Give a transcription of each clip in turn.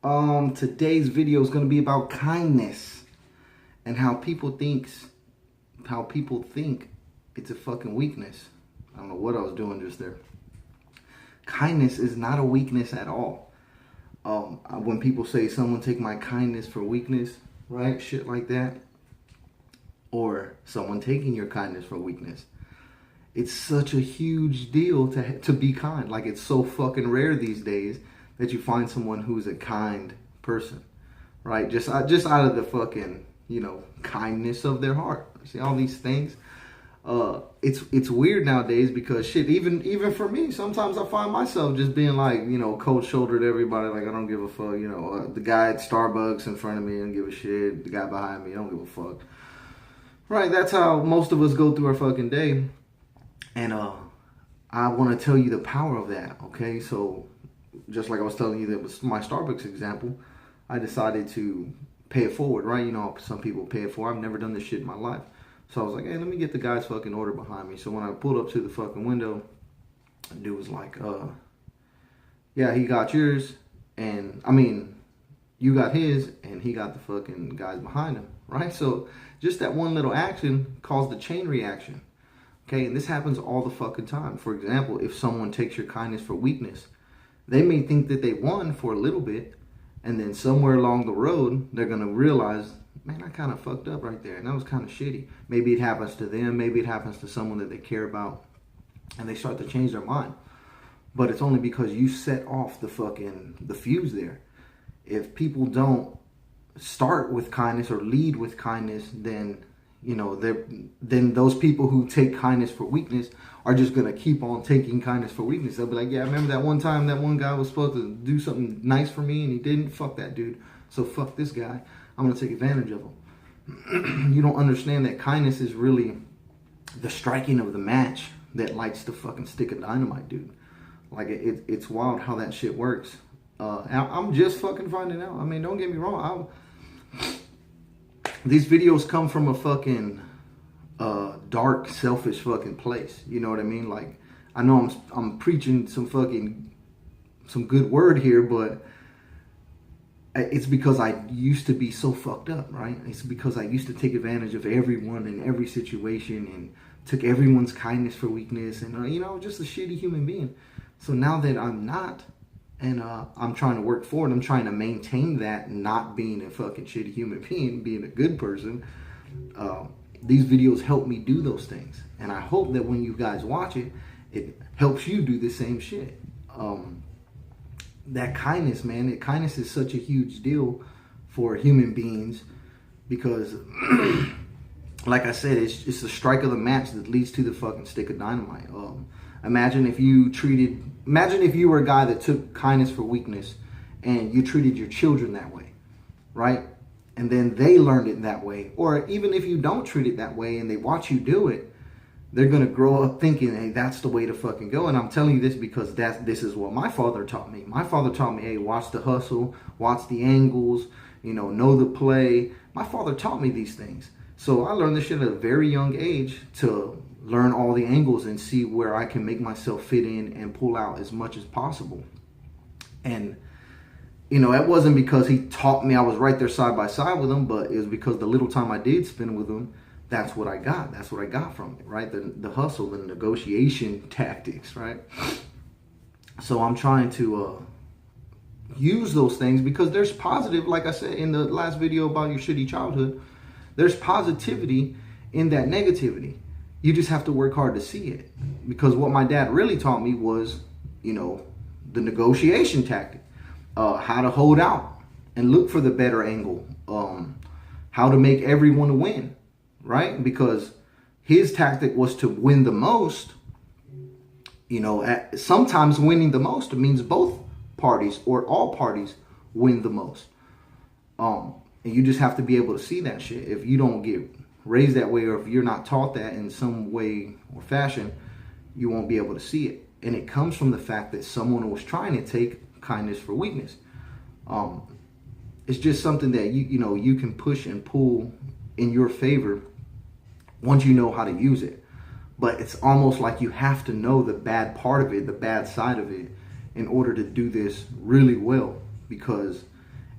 Today's video is going to be about kindness and how people think it's a fucking weakness. I don't know what I was doing just there. Kindness is not a weakness at all. When people say someone take my kindness for weakness, right? Shit like that. Or someone taking your kindness for weakness. It's such a huge deal to be kind. Like, it's so fucking rare these days that you find someone who's a kind person, right? Just out of the fucking, kindness of their heart. See all these things. It's weird nowadays because shit. Even for me, sometimes I find myself just being like, cold shouldered everybody. Like, I don't give a fuck. The guy at Starbucks in front of me, I don't give a shit. The guy behind me, I don't give a fuck. Right? That's how most of us go through our fucking day. And I want to tell you the power of that. Okay, so just like I was telling you that was my Starbucks example, I decided to pay it forward, right? Some people pay it forward. I've never done this shit in my life. So I was like, hey, let me get the guy's fucking order behind me. So when I pulled up to the fucking window, the dude was like, yeah, he got yours. And, you got his, and he got the fucking guys behind him, right? So just that one little action caused a chain reaction. Okay, and this happens all the fucking time. For example, if someone takes your kindness for weakness, they may think that they won for a little bit, and then somewhere along the road, they're going to realize, man, I kind of fucked up right there, and that was kind of shitty. Maybe it happens to them, maybe it happens to someone that they care about, and they start to change their mind. But it's only because you set off the fuse there. If people don't start with kindness or lead with kindness, then then those people who take kindness for weakness are just going to keep on taking kindness for weakness. They'll be like, yeah, I remember that one time that one guy was supposed to do something nice for me and he didn't. Fuck that dude. So fuck this guy. I'm going to take advantage of him. You don't understand that kindness is really the striking of the match that lights the fucking stick of dynamite, dude. Like, it's wild how that shit works. I'm just fucking finding out. Don't get me wrong. These videos come from a fucking dark, selfish fucking place. You know what I mean? Like, I know I'm preaching some good word here, but it's because I used to be so fucked up, right? It's because I used to take advantage of everyone in every situation and took everyone's kindness for weakness, and just a shitty human being. So now that I'm not, and I'm trying to work forward, I'm trying to maintain that, not being a fucking shitty human being, being a good person. These videos help me do those things. And I hope that when you guys watch it, it helps you do the same shit. That kindness, man, kindness is such a huge deal for human beings because, like I said, it's the strike of the match that leads to the fucking stick of dynamite. Imagine if you were a guy that took kindness for weakness and you treated your children that way, right? And then they learned it that way. Or even if you don't treat it that way and they watch you do it, they're going to grow up thinking, hey, that's the way to fucking go. And I'm telling you this because this is what my father taught me. My father taught me, hey, watch the hustle, watch the angles, know the play. My father taught me these things. So I learned this shit at a very young age to learn all the angles and see where I can make myself fit in and pull out as much as possible. And, it wasn't because he taught me I was right there side by side with him, but it was because the little time I did spend with him, that's what I got. That's what I got from it, right? The hustle, the negotiation tactics, right? So I'm trying to use those things because there's positive, like I said in the last video about your shitty childhood, there's positivity in that negativity. You just have to work hard to see it. Because what my dad really taught me was, the negotiation tactic. How to hold out and look for the better angle. How to make everyone win, right? Because his tactic was to win the most. Sometimes winning the most means both parties or all parties win the most. And you just have to be able to see that shit. If you don't get raised that way, or if you're not taught that in some way or fashion, you won't be able to see it. And it comes from the fact that someone was trying to take kindness for weakness. It's just something that you can push and pull in your favor once you know how to use it. But it's almost like you have to know the bad part of it, the bad side of it, in order to do this really well. Because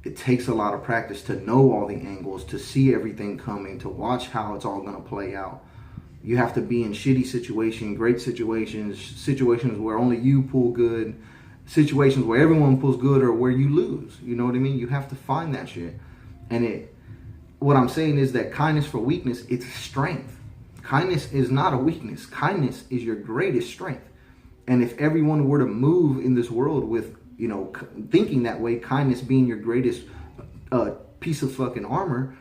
it takes a lot of practice to know all the angles, to see everything coming, to watch how it's all going to play out. You have to be in shitty situations, great situations, situations where only you pull good, situations where everyone pulls good, or where you lose. You know what I mean? You have to find that shit. And what I'm saying is that kindness for weakness, it's strength. Kindness is not a weakness. Kindness is your greatest strength. And if everyone were to move in this world with, you know, thinking that way, kindness being your greatest piece of fucking armor,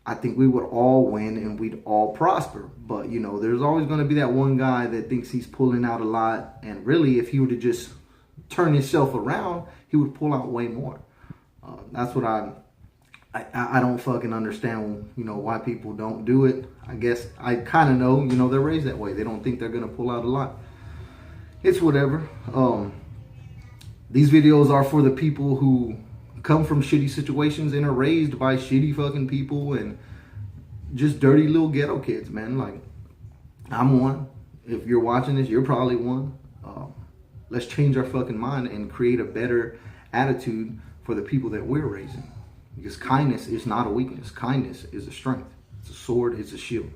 I think we would all win and we'd all prosper. But, you know, there's always going to be that one guy that thinks he's pulling out a lot. And really, if he were to just turn himself around, he would pull out way more. That's what I don't fucking understand, you know, why people don't do it. I guess I kind of know, you know, they're raised that way. They don't think they're going to pull out a lot. It's whatever. These videos are for the people who come from shitty situations and are raised by shitty fucking people and just dirty little ghetto kids, man. Like, I'm one. If you're watching this, you're probably one. Let's change our fucking mind and create a better attitude for the people that we're raising. Because kindness is not a weakness. Kindness is a strength. It's a sword. It's a shield.